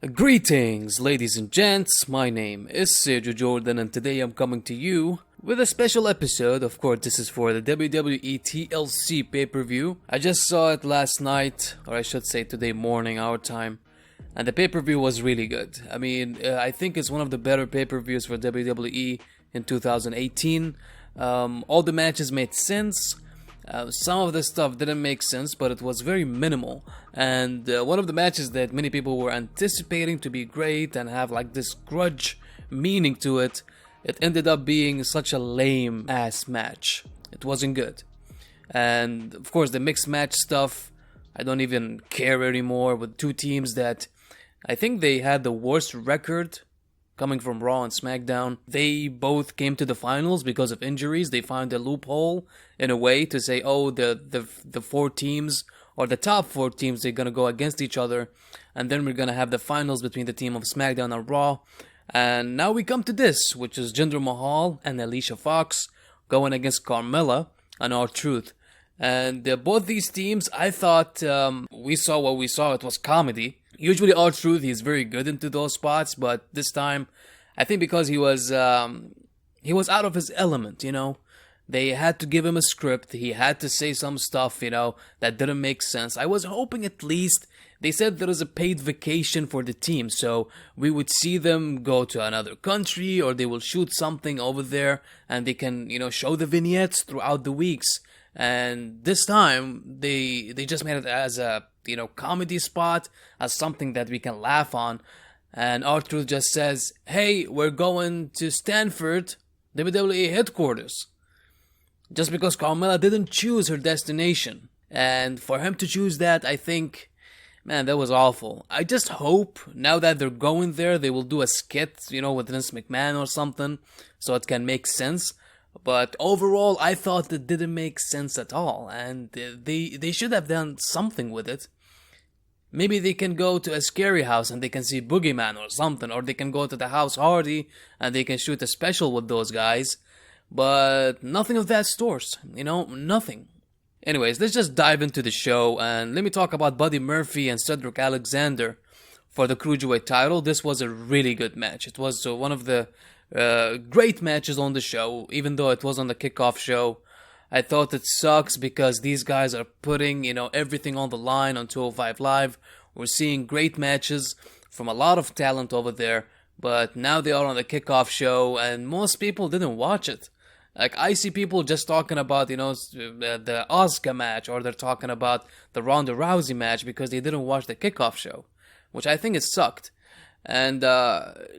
Greetings, ladies and gents. My name is Sergio Jordann, and today I'm coming to you with a special episode. Of course, this is for the WWE TLC pay-per-view. I just saw it last night, or I should say today morning, our time, and the pay-per-view was really good. I think it's one of the better pay-per-views for WWE in 2018. All the matches made sense. Some of the stuff didn't make sense, but it was very minimal. And one of the matches that many people were anticipating to be great and have like this grudge meaning to it, it ended up being such a lame ass match. It wasn't good. And of course the mixed match stuff, I don't even care anymore, with two teams that I think they had the worst record coming from Raw and SmackDown. They both came to the finals because of injuries. They found a loophole in a way to say, oh, the four teams, or the top four teams, they're gonna go against each other, and then we're gonna have the finals between the team of SmackDown and Raw. And now we come to this, which is Jinder Mahal and Alicia Fox going against Carmella and R-Truth. And both these teams, I thought we saw what we saw. It was comedy. Usually R-Truth, he's very good into those spots, but this time, I think because he was out of his element, you know. They had to give him a script. He had to say some stuff, you know, that didn't make sense. I was hoping at least, they said there was a paid vacation for the team, so we would see them go to another country, or they will shoot something over there, and they can, you know, show the vignettes throughout the weeks. And this time, they just made it as a, you know, comedy spot, as something that we can laugh on. And R-Truth just says, hey, we're going to Stanford, WWE headquarters. Just because Carmella didn't choose her destination. And for him to choose that, I think, man, that was awful. I just hope, now that they're going there, they will do a skit, you know, with Vince McMahon or something, so it can make sense. But overall, I thought it didn't make sense at all, and they should have done something with it. Maybe they can go to a scary house and they can see Boogeyman or something, or they can go to the House Hardy and they can shoot a special with those guys. But nothing of that stores, you know, nothing. Anyways, let's just dive into the show, and let me talk about Buddy Murphy and Cedric Alexander for the Cruiserweight title. This was a really good match. It was one of the great matches on the show, even though it was on the kickoff show. I thought it sucks because these guys are putting, you know, everything on the line on 205 Live. We're seeing great matches from a lot of talent over there, but now they are on the kickoff show and most people didn't watch it. Like, I see people just talking about, you know, the Asuka match, or they're talking about the Ronda Rousey match because they didn't watch the kickoff show, which I think it sucked. And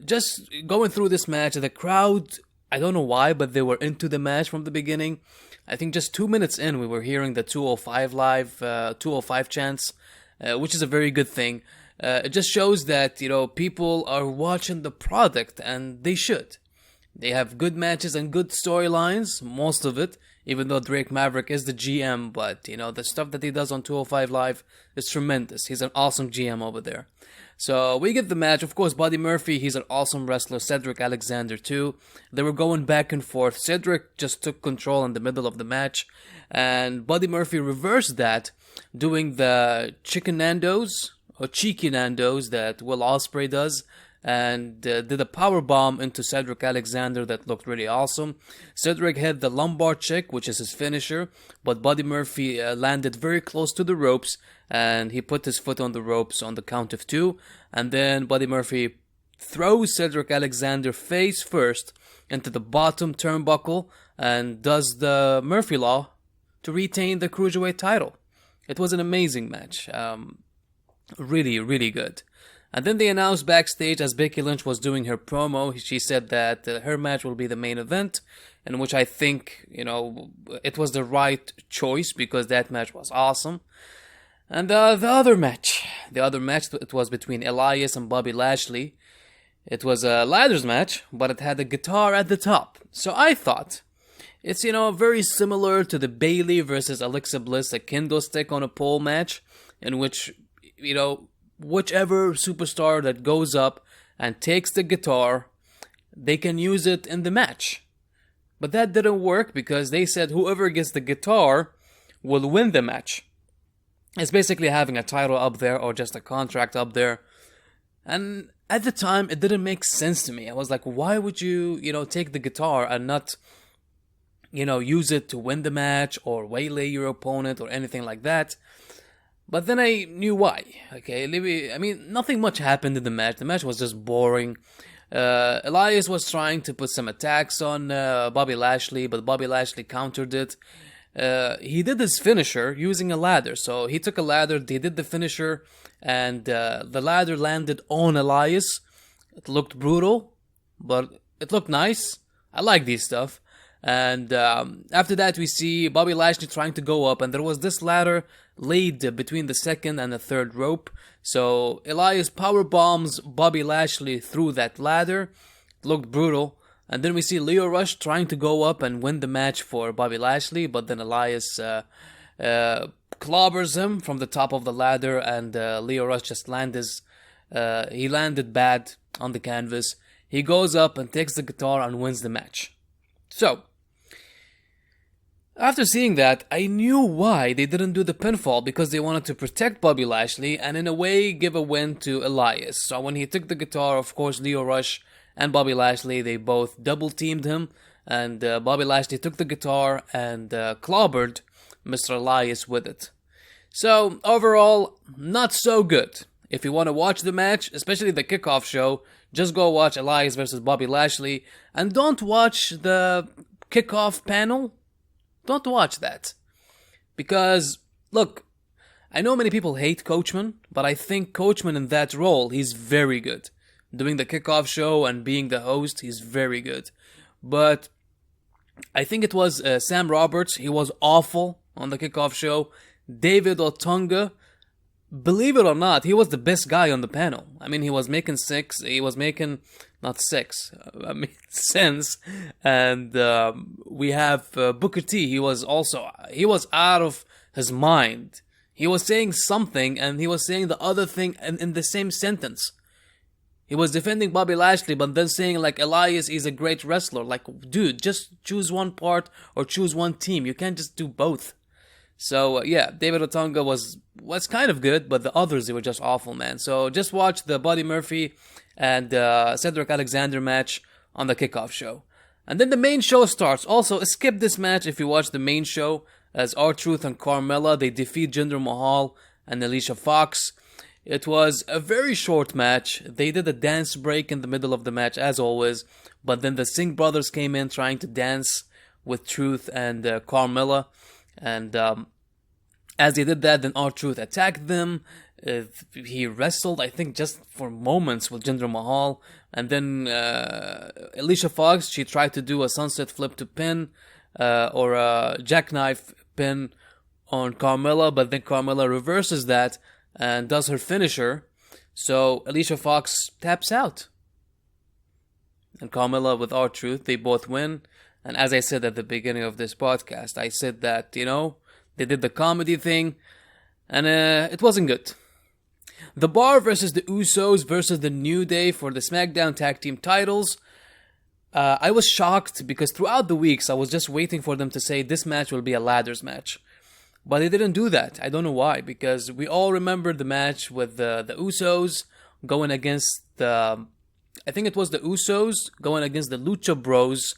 just going through this match, the crowd, I don't know why, but they were into the match from the beginning. I think just 2 minutes in, we were hearing the 205 Live, 205 chants, which is a very good thing. It just shows that, you know, people are watching the product, and they should. They have good matches and good storylines, most of it, even though Drake Maverick is the GM, but, you know, the stuff that he does on 205 Live is tremendous. He's an awesome GM over there. So we get the match. Of course, Buddy Murphy, he's an awesome wrestler. Cedric Alexander too. They were going back and forth. Cedric just took control in the middle of the match, and Buddy Murphy reversed that, doing the Chicken Nandos, or Cheeky Nandos, that Will Ospreay does, and did a power bomb into Cedric Alexander that looked really awesome. Cedric hit the lumbar check, which is his finisher, but Buddy Murphy landed very close to the ropes, and he put his foot on the ropes on the count of 2, and then Buddy Murphy throws Cedric Alexander face first into the bottom turnbuckle and does the Murphy Law to retain the Cruiserweight title. It was an amazing match. Really, really good. And then they announced backstage, as Becky Lynch was doing her promo, she said that her match will be the main event, in which I think, you know, it was the right choice because that match was awesome. And the other match, it was between Elias and Bobby Lashley. It was a ladders match, but it had a guitar at the top. So I thought, it's, you know, very similar to the Bayley versus Alexa Bliss, a kendo stick on a pole match, in which, you know, whichever superstar that goes up and takes the guitar, they can use it in the match. But that didn't work because they said whoever gets the guitar will win the match. It's basically having a title up there or just a contract up there. And at the time, it didn't make sense to me. I was like, why would you, take the guitar and not, use it to win the match or waylay your opponent or anything like that? But then I knew why. Okay, nothing much happened in the match. The match was just boring. Elias was trying to put some attacks on Bobby Lashley, but Bobby Lashley countered it. He did his finisher using a ladder. So he took a ladder, they did the finisher, and the ladder landed on Elias. It looked brutal, but it looked nice. I like these stuff. And after that, we see Bobby Lashley trying to go up, and there was this ladder laid between the second and the third rope. So Elias power bombs Bobby Lashley through that ladder. It looked brutal. And then we see Lio Rush trying to go up and win the match for Bobby Lashley, but then Elias clobbers him from the top of the ladder, and Lio Rush just he landed bad on the canvas. He goes up and takes the guitar and wins the match. So, after seeing that, I knew why they didn't do the pinfall, because they wanted to protect Bobby Lashley and in a way give a win to Elias. So when he took the guitar, of course, Lio Rush and Bobby Lashley, they both double-teamed him, and Bobby Lashley took the guitar and clobbered Mr. Elias with it. So, overall, not so good. If you want to watch the match, especially the kickoff show, just go watch Elias versus Bobby Lashley, and don't watch the kickoff panel. Don't watch that. Because, look, I know many people hate Coachman, but I think Coachman in that role, he's very good. Doing the kickoff show and being the host, he's very good. But I think it was Sam Roberts, he was awful on the kickoff show. David Otunga, believe it or not, he was the best guy on the panel. I mean, he was making sense. And we have Booker T. He was out of his mind. He was saying something, and he was saying the other thing in the same sentence. He was defending Bobby Lashley, but then saying, like, Elias is a great wrestler. Like, dude, just choose one part or choose one team. You can't just do both. So, David Otunga was kind of good, but the others, they were just awful, man. So, just watch the Buddy Murphy and Cedric Alexander match on the kickoff show. And then the main show starts. Also, skip this match if you watch the main show, as R-Truth and Carmella, they defeat Jinder Mahal and Alicia Fox. It was a very short match. They did a dance break in the middle of the match, as always. But then the Singh brothers came in trying to dance with Truth and Carmella. And as they did that, then R-Truth attacked them. He wrestled, I think, just for moments with Jinder Mahal. And then Alicia Fox, she tried to do a sunset flip to pin or a jackknife pin on Carmella. But then Carmella reverses that and does her finisher. So Alicia Fox taps out. And Carmella with R-Truth, they both win. And as I said at the beginning of this podcast, I said that, they did the comedy thing, and it wasn't good. The Bar versus the Usos versus the New Day for the SmackDown Tag Team titles. I was shocked because throughout the weeks, I was just waiting for them to say this match will be a ladders match. But they didn't do that. I don't know why, because we all remember the match with the Usos going against I think it was the Usos going against the Lucha Bros,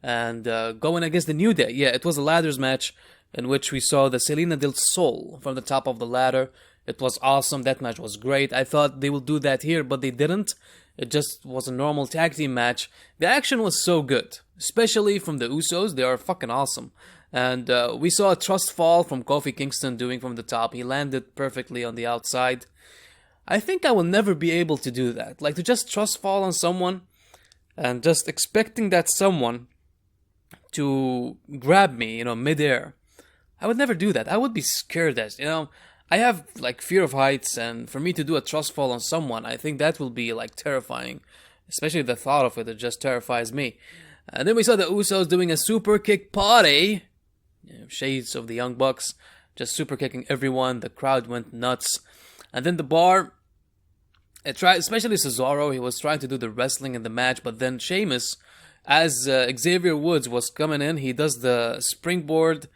and going against the New Day. Yeah, it was a ladders match in which we saw the Selena del Sol from the top of the ladder. It was awesome. That match was great. I thought they would do that here, but they didn't. It just was a normal tag team match. The action was so good, especially from the Usos. They are fucking awesome. And we saw a trust fall from Kofi Kingston doing from the top. He landed perfectly on the outside. I think I will never be able to do that. Like, to just trust fall on someone and just expecting that someone to grab me, midair. I would never do that. I would be scared as, I have, fear of heights, and for me to do a trust fall on someone, I think that will be, terrifying. Especially the thought of it just terrifies me. And then we saw the Usos doing a super kick party. Shades of the Young Bucks, just super kicking everyone. The crowd went nuts. And then the Bar, especially Cesaro, he was trying to do the wrestling in the match, but then Sheamus, as Xavier Woods was coming in, he does the springboard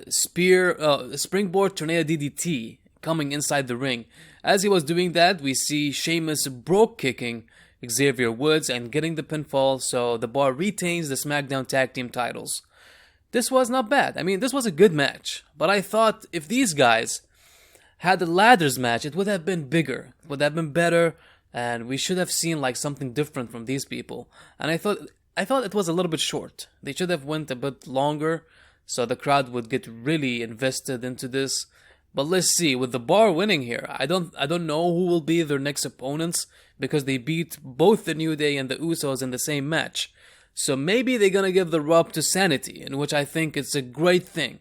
springboard tornado DDT coming inside the ring. As he was doing that, we see Sheamus broke kicking Xavier Woods and getting the pinfall, so the Bar retains the SmackDown Tag Team titles. This was not bad. I mean, this was a good match, but I thought if these guys had a ladders match, it would have been bigger, it would have been better, and we should have seen like something different from these people. And I thought it was a little bit short. They should have went a bit longer, so the crowd would get really invested into this. But let's see, with the Bar winning here, I don't know who will be their next opponents, because they beat both the New Day and the Usos in the same match. So maybe they're gonna give the rub to Sanity, in which I think it's a great thing.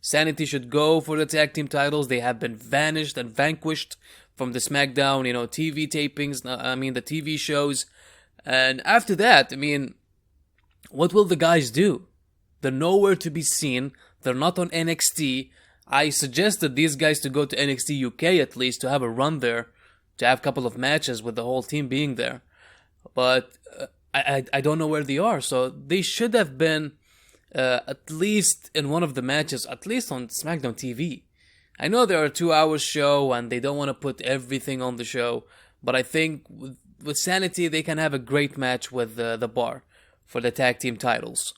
Sanity should go for the tag team titles. They have been vanished and vanquished from the SmackDown, TV tapings, the TV shows. And after that, what will the guys do? They're nowhere to be seen. They're not on NXT. I suggested these guys to go to NXT UK at least, to have a run there, to have a couple of matches with the whole team being there. But I don't know where they are. So they should have been at least in one of the matches, at least on SmackDown TV. I know they're a 2-hour show and they don't want to put everything on the show, but I think with Sanity they can have a great match with the Bar for the tag team titles.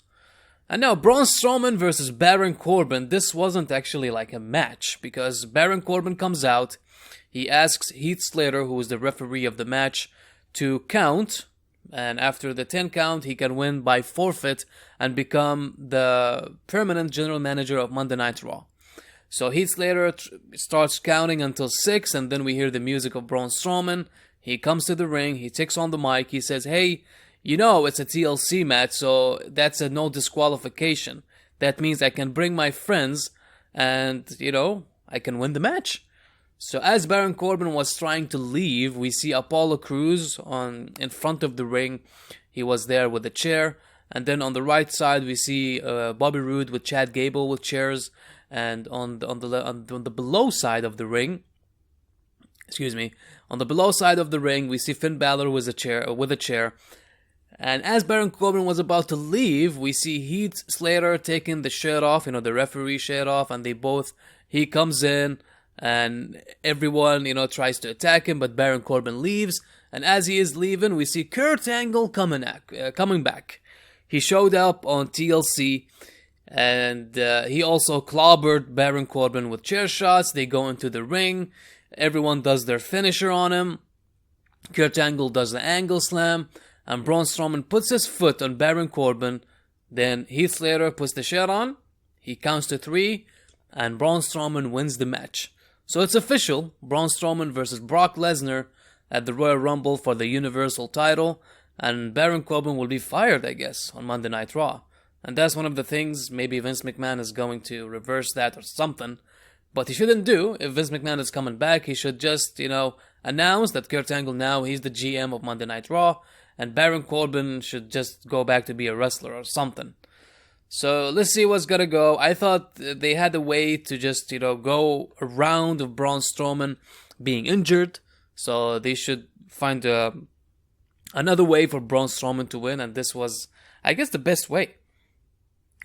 And now Braun Strowman versus Baron Corbin. This wasn't actually like a match, because Baron Corbin comes out. He asks Heath Slater, who is the referee of the match, to count. And after the 10 count, he can win by forfeit and become the permanent general manager of Monday Night Raw. So Heath Slater starts counting until 6, and then we hear the music of Braun Strowman. He comes to the ring, he takes on the mic, he says, hey, it's a TLC match, so that's a no disqualification. That means I can bring my friends and, I can win the match. So as Baron Corbin was trying to leave, we see Apollo Crews in front of the ring. He was there with a chair. And then on the right side, we see Bobby Roode with Chad Gable with chairs. And on the below side of the ring, on the below side of the ring, we see Finn Balor with a chair. And as Baron Corbin was about to leave, we see Heath Slater taking the shirt off, the referee shirt off, and he comes in, and everyone, tries to attack him, but Baron Corbin leaves. And as he is leaving, we see Kurt Angle coming back. He showed up on TLC, and he also clobbered Baron Corbin with chair shots. They go into the ring. Everyone does their finisher on him. Kurt Angle does the angle slam, and Braun Strowman puts his foot on Baron Corbin. Then Heath Slater puts the shirt on. He counts to 3, and Braun Strowman wins the match. So it's official, Braun Strowman versus Brock Lesnar at the Royal Rumble for the Universal title, and Baron Corbin will be fired, I guess, on Monday Night Raw. And that's one of the things, maybe Vince McMahon is going to reverse that or something, but he shouldn't do. If Vince McMahon is coming back, he should just, announce that Kurt Angle now, he's the GM of Monday Night Raw, and Baron Corbin should just go back to be a wrestler or something. So let's see what's gonna go. I thought they had a way to just, go around of Braun Strowman being injured. So they should find another way for Braun Strowman to win. And this was, I guess, the best way.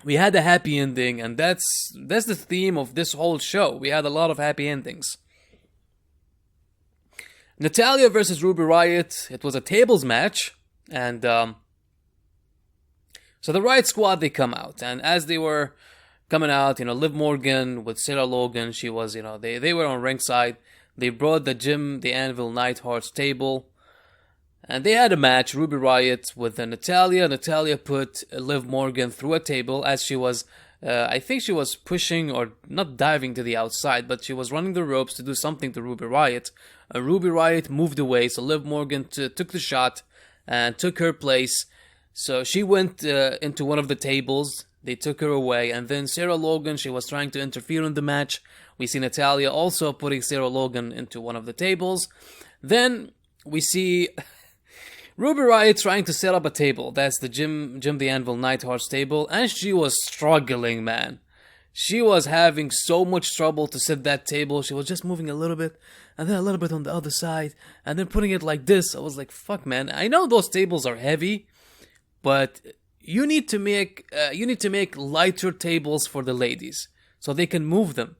We had a happy ending, and that's the theme of this whole show. We had a lot of happy endings. Natalya versus Ruby Riott. It was a tables match. And so the Riot Squad, they come out, and as they were coming out, Liv Morgan with Sarah Logan, she was, they were on ringside. They brought the Jim the Anvil Neidhart's table, and they had a match, Ruby Riott with Natalya. Natalya put Liv Morgan through a table as she was, I think she was pushing or not diving to the outside, but she was running the ropes to do something to Ruby Riott. Ruby Riott moved away, so Liv Morgan took the shot and took her place. So she went into one of the tables. They took her away. And then Sarah Logan, she was trying to interfere in the match. We see Natalya also putting Sarah Logan into one of the tables. Then we see Ruby Riott trying to set up a table. That's the Jim the Anvil Neidhart's table. And she was struggling, man. She was having so much trouble to set that table. She was just moving a little bit, and then a little bit on the other side, and then putting it like this. I was like, fuck, man. I know those tables are heavy, but you need to make lighter tables for the ladies so they can move them.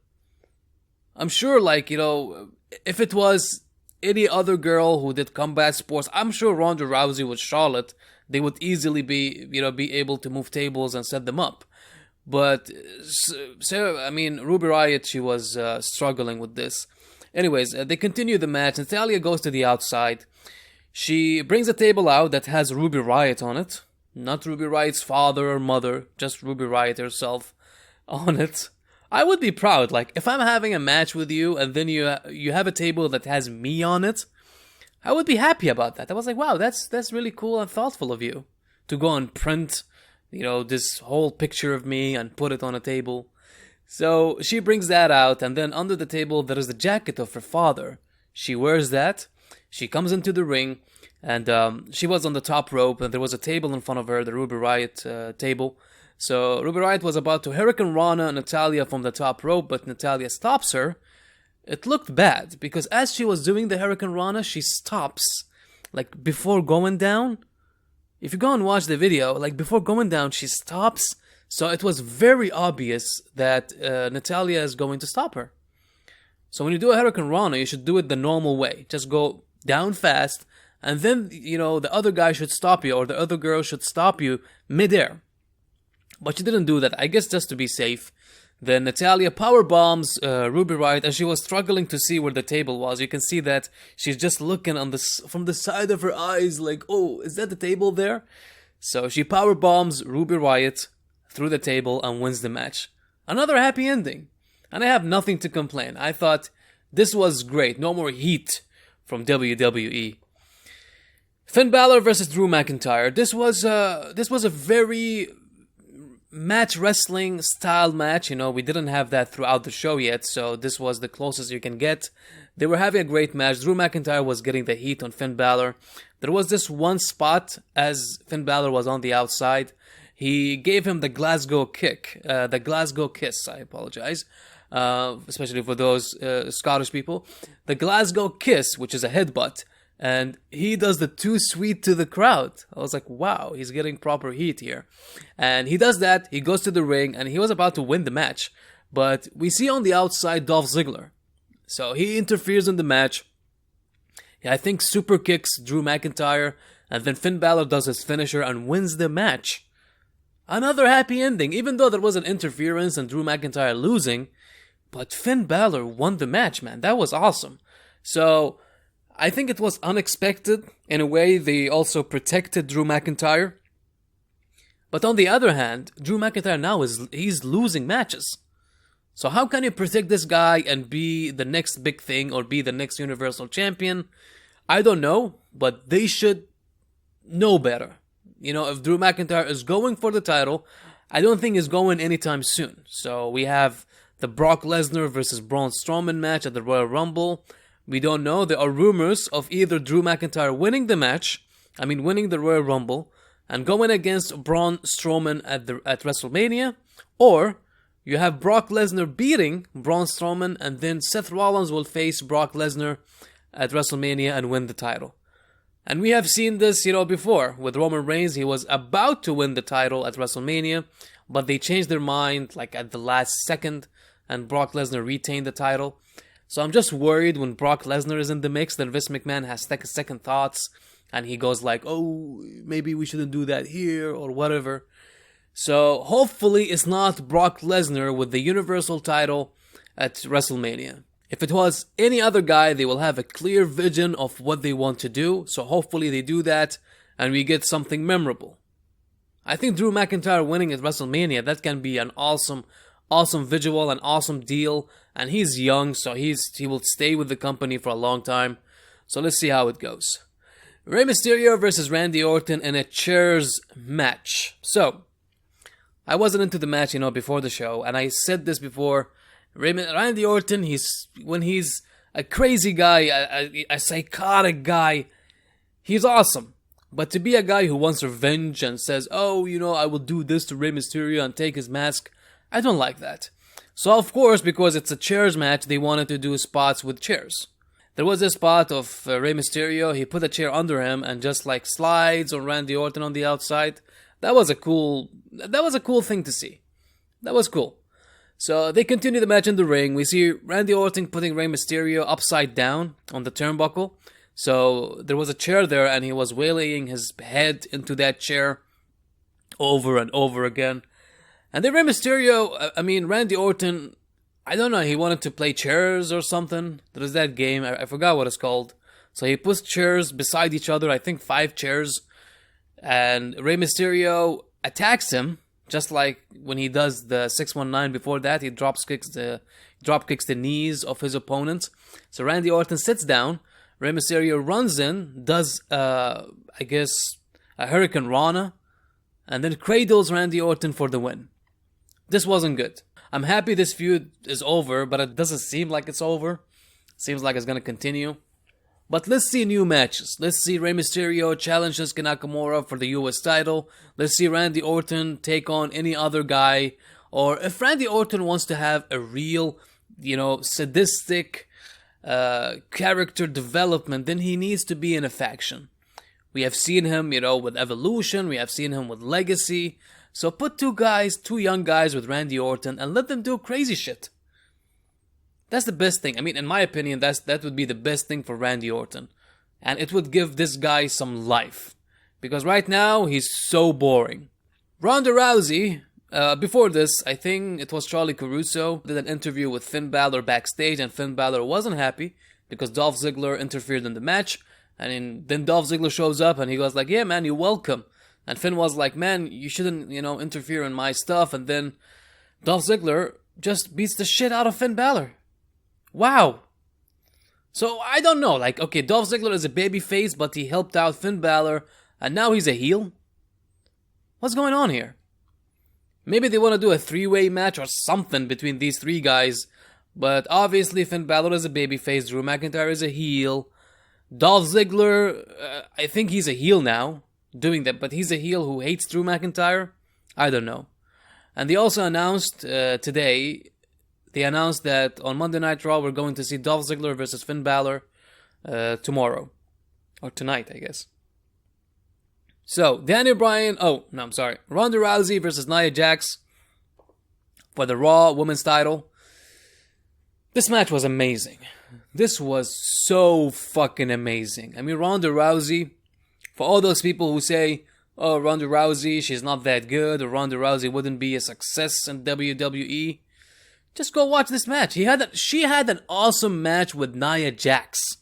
I'm sure, like, if it was any other girl who did combat sports, I'm sure Ronda Rousey with Charlotte, they would easily be able to move tables and set them up. But Ruby Riott, she was struggling with this. Anyways, they continue the match. Natalya goes to the outside. She brings a table out that has Ruby Riott on it. Not Ruby Riott's father or mother, just Ruby Riott herself on it. I would be proud. Like, if I'm having a match with you and then you have a table that has me on it, I would be happy about that. I was like, wow, that's really cool and thoughtful of you to go and print, this whole picture of me and put it on a table. So she brings that out, and then under the table there is the jacket of her father. She wears that. She comes into the ring, and she was on the top rope, and there was a table in front of her, the Ruby Riott table. So Ruby Riott was about to Hurricane Rana Natalya from the top rope, but Natalya stops her. It looked bad, because as she was doing the Hurricane Rana, she stops, like, before going down. If you go and watch the video, like, before going down, she stops. So it was very obvious that Natalya is going to stop her. So when you do a Hurricane Rana, you should do it the normal way. Just go down fast, and then, the other guy should stop you, or the other girl should stop you midair. But she didn't do that, I guess just to be safe. Then Natalya power bombs Ruby Riott, and she was struggling to see where the table was. You can see that she's just looking from the side of her eyes, like, oh, is that the table there? So she power bombs Ruby Riott through the table and wins the match. Another happy ending. And I have nothing to complain. I thought this was great. No more heat from WWE. Finn Balor versus Drew McIntyre. This was a very match wrestling style match. We didn't have that throughout the show yet, so this was the closest you can get. They were having a great match. Drew McIntyre was getting the heat on Finn Balor. There was this one spot as Finn Balor was on the outside. He gave him the Glasgow kick, the Glasgow kiss, I apologize, especially for those Scottish people. The Glasgow kiss, which is a headbutt, and he does the too sweet to the crowd. I was like, wow, he's getting proper heat here. And he does that, he goes to the ring, and he was about to win the match. But we see on the outside Dolph Ziggler. So he interferes in the match. I think super kicks Drew McIntyre, and then Finn Balor does his finisher and wins the match. Another happy ending, even though there was an interference and Drew McIntyre losing. But Finn Balor won the match, man. That was awesome. So I think it was unexpected. In a way, they also protected Drew McIntyre. But on the other hand, Drew McIntyre now he's losing matches. So how can you protect this guy and be the next big thing or be the next Universal Champion? I don't know, but they should know better. If Drew McIntyre is going for the title, I don't think he's going anytime soon. So we have the Brock Lesnar versus Braun Strowman match at the Royal Rumble. We don't know. There are rumors of either Drew McIntyre winning the Royal Rumble, and going against Braun Strowman at WrestleMania, or you have Brock Lesnar beating Braun Strowman, and then Seth Rollins will face Brock Lesnar at WrestleMania and win the title. And we have seen this, before. With Roman Reigns, he was about to win the title at WrestleMania, but they changed their mind, like, at the last second, and Brock Lesnar retained the title. So I'm just worried when Brock Lesnar is in the mix, then Vince McMahon has second thoughts, and he goes like, oh, maybe we shouldn't do that here, or whatever. So hopefully it's not Brock Lesnar with the Universal title at WrestleMania. If it was any other guy, they will have a clear vision of what they want to do, so hopefully they do that, and we get something memorable. I think Drew McIntyre winning at WrestleMania, that can be an awesome visual, an awesome deal, and he's young, so he will stay with the company for a long time. So let's see how it goes. Rey Mysterio versus Randy Orton in a chairs match. So, I wasn't into the match, before the show, and I said this before. Randy Orton, when he's a crazy guy, a psychotic guy, he's awesome. But to be a guy who wants revenge and says, oh, I will do this to Rey Mysterio and take his mask, I don't like that. So of course, because it's a chairs match, they wanted to do spots with chairs. There was a spot of Rey Mysterio, he put a chair under him and just like slides on Randy Orton on the outside. That was a cool thing to see. That was cool. So they continue the match in the ring. We see Randy Orton putting Rey Mysterio upside down on the turnbuckle. So there was a chair there and he was wailing his head into that chair over and over again. And then Randy Orton, I don't know, he wanted to play chairs or something. There's that game, I forgot what it's called. So he puts chairs beside each other, I think 5 chairs. And Rey Mysterio attacks him, just like when he does the 619 before that. He drop kicks the knees of his opponent. So Randy Orton sits down. Rey Mysterio runs in, does, a Hurricane Rana, and then cradles Randy Orton for the win. This wasn't good. I'm happy this feud is over, but it doesn't seem like it's over. Seems like it's going to continue. But let's see new matches. Let's see Rey Mysterio challenge Shinsuke Nakamura for the US title. Let's see Randy Orton take on any other guy. Or if Randy Orton wants to have a real, sadistic character development, then he needs to be in a faction. We have seen him, with Evolution. We have seen him with Legacy. So put two young guys with Randy Orton and let them do crazy shit. That's the best thing. I mean, in my opinion, that would be the best thing for Randy Orton. And it would give this guy some life. Because right now, he's so boring. Ronda Rousey, before this, I think it was Charlie Caruso, did an interview with Finn Balor backstage, and Finn Balor wasn't happy because Dolph Ziggler interfered in the match. And then Dolph Ziggler shows up and he goes like, yeah, man, you're welcome. And Finn was like, man, you shouldn't, interfere in my stuff. And then Dolph Ziggler just beats the shit out of Finn Balor. Wow. So, I don't know. Dolph Ziggler is a babyface, but he helped out Finn Balor, and now he's a heel? What's going on here? Maybe they want to do a 3-way match or something between these 3 guys, but obviously Finn Balor is a babyface, Drew McIntyre is a heel. Dolph Ziggler, I think he's a heel now, doing that, but he's a heel who hates Drew McIntyre? I don't know. And they also announced today... They announced that on Monday Night Raw, we're going to see Dolph Ziggler versus Finn Balor tomorrow. Or tonight, I guess. So, Ronda Rousey versus Nia Jax for the Raw Women's title. This match was amazing. This was so fucking amazing. I mean, Ronda Rousey, for all those people who say, oh, Ronda Rousey, she's not that good, or Ronda Rousey wouldn't be a success in WWE, just go watch this match. She had an awesome match with Nia Jax,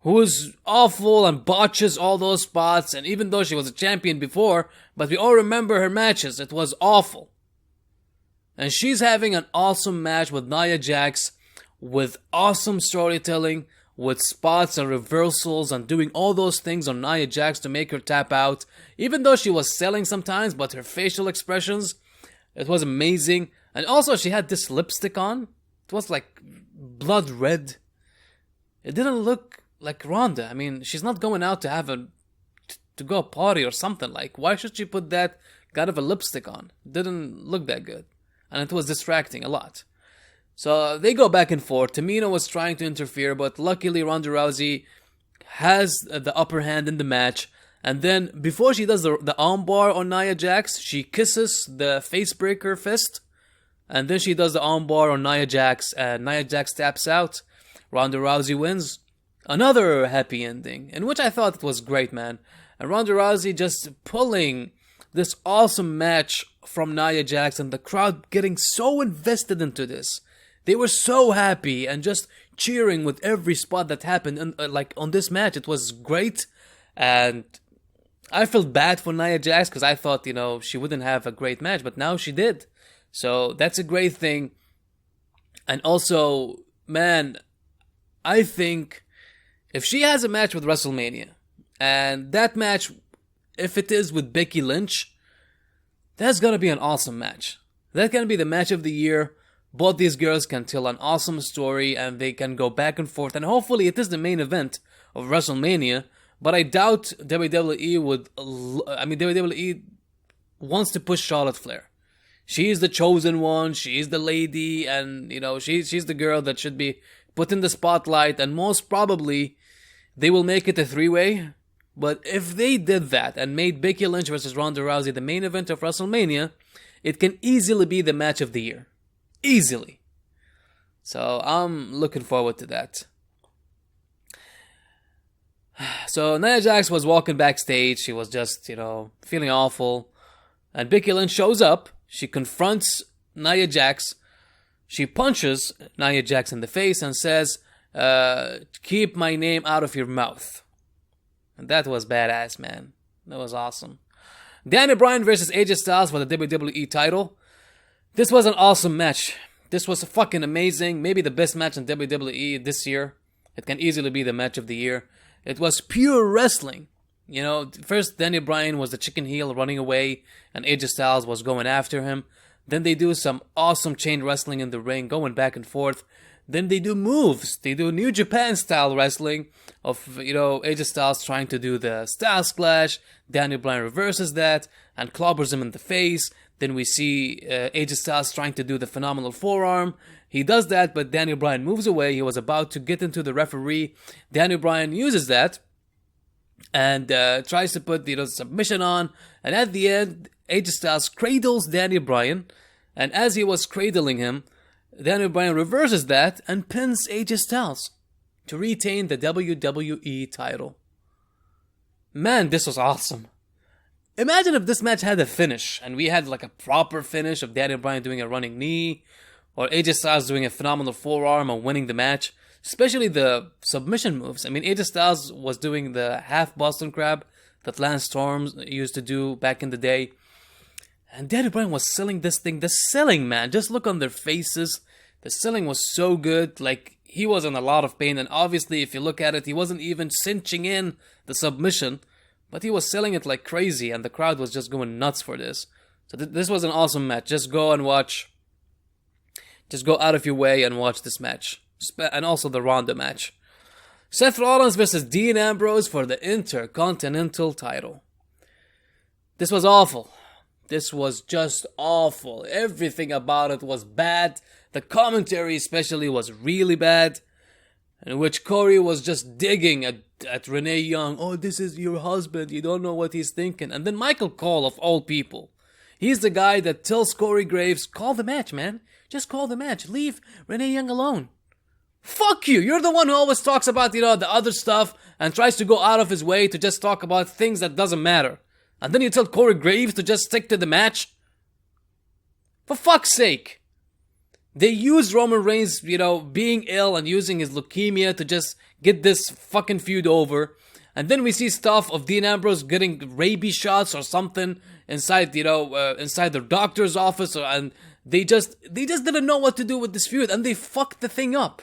who was awful and botches all those spots. And even though she was a champion before, but we all remember her matches, it was awful. And she's having an awesome match with Nia Jax, with awesome storytelling, with spots and reversals and doing all those things on Nia Jax to make her tap out. Even though she was selling sometimes, but her facial expressions, it was amazing. And also, she had this lipstick on. It was like blood red. It didn't look like Ronda. I mean, she's not going out to go party or something. Like, why should she put that kind of a lipstick on? It didn't look that good. And it was distracting a lot. So, they go back and forth. Tamina was trying to interfere, but luckily Ronda Rousey has the upper hand in the match. And then, before she does the armbar on Nia Jax, she kisses the facebreaker fist. And then she does the armbar on Nia Jax, and Nia Jax taps out. Ronda Rousey wins. Another happy ending, in which I thought it was great, man. And Ronda Rousey just pulling this awesome match from Nia Jax, and the crowd getting so invested into this. They were so happy and just cheering with every spot that happened. And on this match, it was great. And I felt bad for Nia Jax because I thought, she wouldn't have a great match, but now she did. So that's a great thing. And also, man, I think if she has a match with WrestleMania, and that match, if it is with Becky Lynch, that's gonna be an awesome match. That's gonna be the match of the year. Both these girls can tell an awesome story and they can go back and forth. And hopefully it is the main event of WrestleMania. But I doubt WWE would... WWE wants to push Charlotte Flair. She's the chosen one, she's the lady, and, she's the girl that should be put in the spotlight, and most probably, they will make it a 3-way, but if they did that, and made Becky Lynch versus Ronda Rousey the main event of WrestleMania, it can easily be the match of the year. Easily. So I'm looking forward to that. So Nia Jax was walking backstage. She was just, feeling awful. And Becky Lynch shows up. She confronts Nia Jax. She punches Nia Jax in the face and says, keep my name out of your mouth. And that was badass, man. That was awesome. Daniel Bryan versus AJ Styles for the WWE title. This was an awesome match. This was fucking amazing. Maybe the best match in WWE this year. It can easily be the match of the year. It was pure wrestling. First Daniel Bryan was the chicken heel running away and AJ Styles was going after him. Then they do some awesome chain wrestling in the ring, going back and forth. Then they do moves. They do New Japan style wrestling of, AJ Styles trying to do the Styles Clash. Daniel Bryan reverses that and clobbers him in the face. Then we see AJ Styles trying to do the phenomenal forearm. He does that, but Daniel Bryan moves away. He was about to get into the referee. Daniel Bryan uses that and tries to put the submission on. And at the end, AJ Styles cradles Daniel Bryan. And as he was cradling him, Daniel Bryan reverses that and pins AJ Styles to retain the WWE title. Man, this was awesome. Imagine if this match had a finish and we had like a proper finish of Daniel Bryan doing a running knee or AJ Styles doing a phenomenal forearm and winning the match. Especially the submission moves. I mean, AJ Styles was doing the half Boston Crab that Lance Storm used to do back in the day. And Daniel Bryan was selling this thing. The selling, man. Just look on their faces. The selling was so good. Like, he was in a lot of pain. And obviously, if you look at it, he wasn't even cinching in the submission. But he was selling it like crazy. And the crowd was just going nuts for this. So this was an awesome match. Just go and watch. Just go out of your way and watch this match. And also the Ronda match. Seth Rollins versus Dean Ambrose for the Intercontinental title. This was awful. This was just awful. Everything about it was bad. The commentary especially was really bad. In which Corey was just digging at Renee Young. Oh, this is your husband. You don't know what he's thinking. And then Michael Cole, of all people. He's the guy that tells Corey Graves, call the match, man. Just call the match. Leave Renee Young alone. Fuck you. You're the one who always talks about, the other stuff and tries to go out of his way to just talk about things that doesn't matter. And then you tell Corey Graves to just stick to the match? For fuck's sake. They used Roman Reigns, being ill and using his leukemia to just get this fucking feud over. And then we see stuff of Dean Ambrose getting rabies shots or something inside, inside their doctor's office. And they just didn't know what to do with this feud. And they fucked the thing up.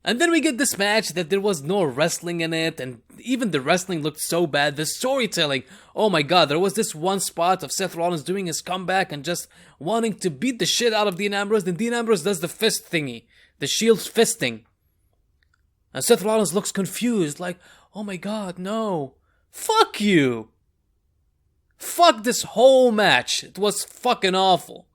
And then we get this match that there was no wrestling in it, and even the wrestling looked so bad. The storytelling, oh my god, there was this one spot of Seth Rollins doing his comeback and just wanting to beat the shit out of Dean Ambrose. Then Dean Ambrose does the fist thingy, the shield fisting. And Seth Rollins looks confused, like, oh my god, no. Fuck you. Fuck this whole match. It was fucking awful.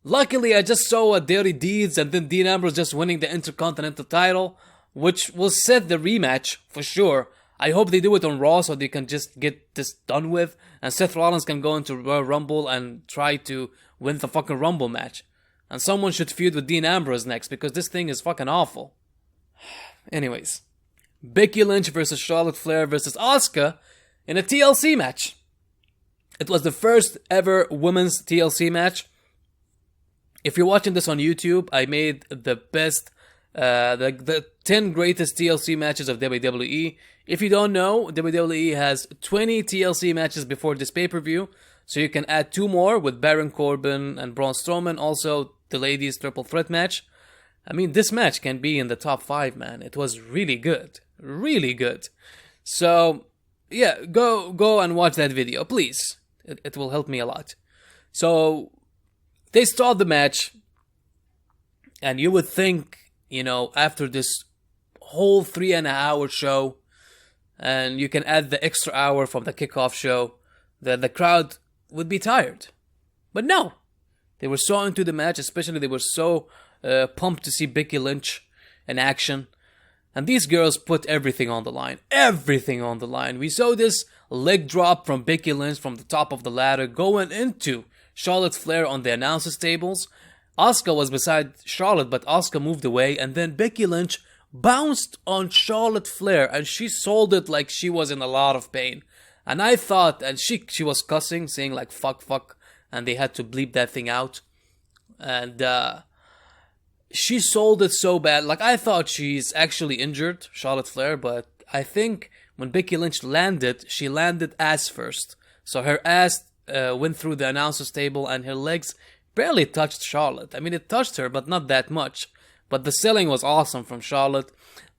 Luckily, I just saw a Dirty Deeds and then Dean Ambrose just winning the Intercontinental title, which will set the rematch for sure. I hope they do it on Raw so they can just get this done with, and Seth Rollins can go into Royal Rumble and try to win the fucking Rumble match. And someone should feud with Dean Ambrose next because this thing is fucking awful. Anyways, Becky Lynch versus Charlotte Flair versus Asuka in a TLC match. It was the first ever women's TLC match. If you're watching this on YouTube, I made the best, the 10 greatest TLC matches of WWE. If you don't know, WWE has 20 TLC matches before this pay-per-view. So you can add 2 more with Baron Corbin and Braun Strowman. Also, the ladies' triple threat match. I mean, this match can be in the top 5, man. It was really good. Really good. So, yeah, go and watch that video, please. It will help me a lot. So, they start the match, and you would think, after this whole 3.5-hour show, and you can add the extra hour from the kickoff show, that the crowd would be tired. But no, they were so into the match, especially they were so pumped to see Becky Lynch in action. And these girls put everything on the line. Everything on the line. We saw this leg drop from Becky Lynch from the top of the ladder going into Charlotte Flair on the announcers tables. Asuka was beside Charlotte, but Asuka moved away, and then Becky Lynch bounced on Charlotte Flair, and she sold it like she was in a lot of pain. And I thought, and she was cussing, saying like fuck, and they had to bleep that thing out. And she sold it so bad. Like, I thought she's actually injured, Charlotte Flair, but I think when Becky Lynch landed, she landed ass first. So her ass went through the announcer's table, and her legs barely touched Charlotte. I mean, it touched her, but not that much. But the selling was awesome from Charlotte.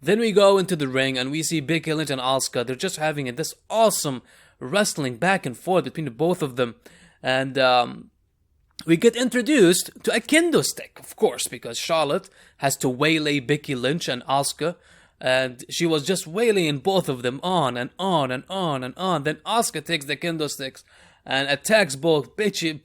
Then we go into the ring, and we see Becky Lynch and Asuka. They're just having this awesome wrestling back and forth between the both of them. And we get introduced to a kendo stick, of course, because Charlotte has to waylay Becky Lynch and Asuka. And she was just waylaying both of them on and on and on and on. Then Asuka takes the kendo sticks and attacks both Becky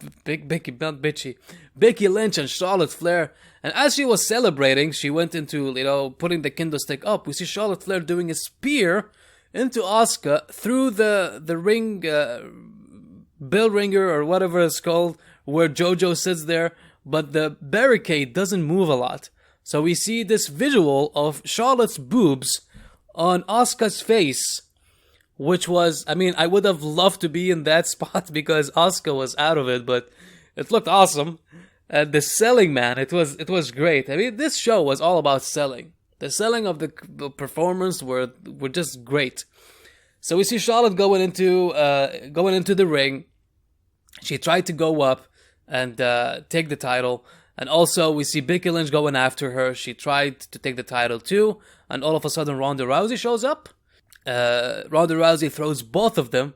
Lynch and Charlotte Flair. And as she was celebrating, she went into, putting the kendo stick up. We see Charlotte Flair doing a spear into Asuka through the ring, bell ringer or whatever it's called, where JoJo sits there. But the barricade doesn't move a lot. So we see this visual of Charlotte's boobs on Asuka's face, which was, I would have loved to be in that spot because Asuka was out of it, but it looked awesome. And the selling, man, it was great. This show was all about selling. The selling of the performance were just great. So we see Charlotte going into the ring. She tried to go up and take the title. And also, we see Becky Lynch going after her. She tried to take the title too. And all of a sudden, Ronda Rousey shows up. Ronda Rousey throws both of them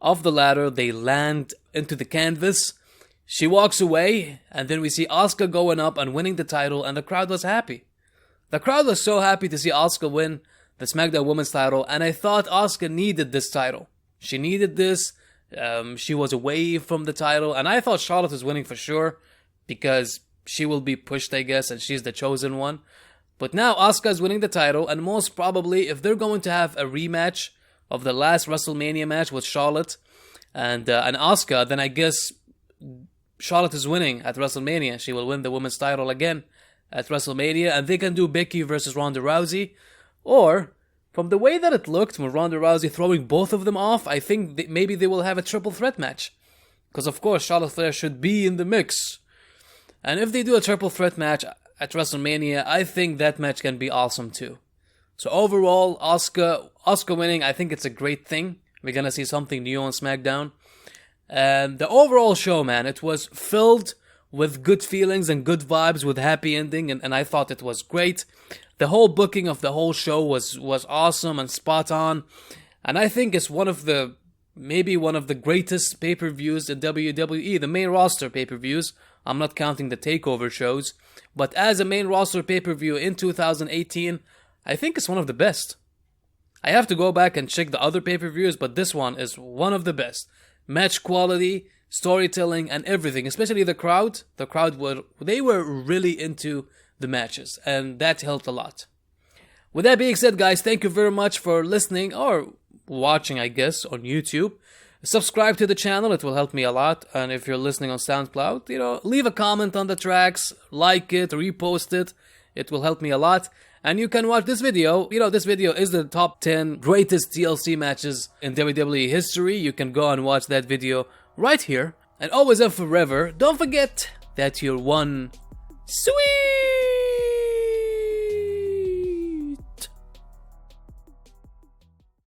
off the ladder. They land into the canvas. She walks away. And then we see Asuka going up and winning the title. And the crowd was happy. The crowd was so happy to see Asuka win the SmackDown Women's title. And I thought Asuka needed this title. She needed this. She was away from the title. And I thought Charlotte was winning for sure. Because she will be pushed, I guess, and she's the chosen one. But now Asuka is winning the title, and most probably, if they're going to have a rematch of the last WrestleMania match with Charlotte and Asuka, then I guess Charlotte is winning at WrestleMania. She will win the women's title again at WrestleMania, and they can do Becky versus Ronda Rousey. Or, from the way that it looked, with Ronda Rousey throwing both of them off, I think maybe they will have a triple threat match. Because, of course, Charlotte Flair should be in the mix. And if they do a triple threat match at WrestleMania, I think that match can be awesome too. So overall, Asuka winning, I think it's a great thing. We're gonna see something new on SmackDown. And the overall show, man, it was filled with good feelings and good vibes with happy ending, and I thought it was great. The whole booking of the whole show was awesome and spot on. And I think it's maybe one of the greatest pay-per-views in WWE, the main roster pay-per-views. I'm not counting the takeover shows. But as a main roster pay-per-view in 2018, I think it's one of the best. I have to go back and check the other pay-per-views, but this one is one of the best. Match quality, storytelling, and everything. Especially the crowd. The crowd they were really into the matches, and that helped a lot. With that being said, guys, thank you very much for listening, or watching, I guess, on YouTube. Subscribe to the channel, it will help me a lot. And if you're listening on SoundCloud, leave a comment on the tracks, like it, repost it. It will help me a lot. And you can watch this video. This video is the top 10 greatest TLC matches in WWE history. You can go and watch that video right here. And always and forever, don't forget that you're one sweet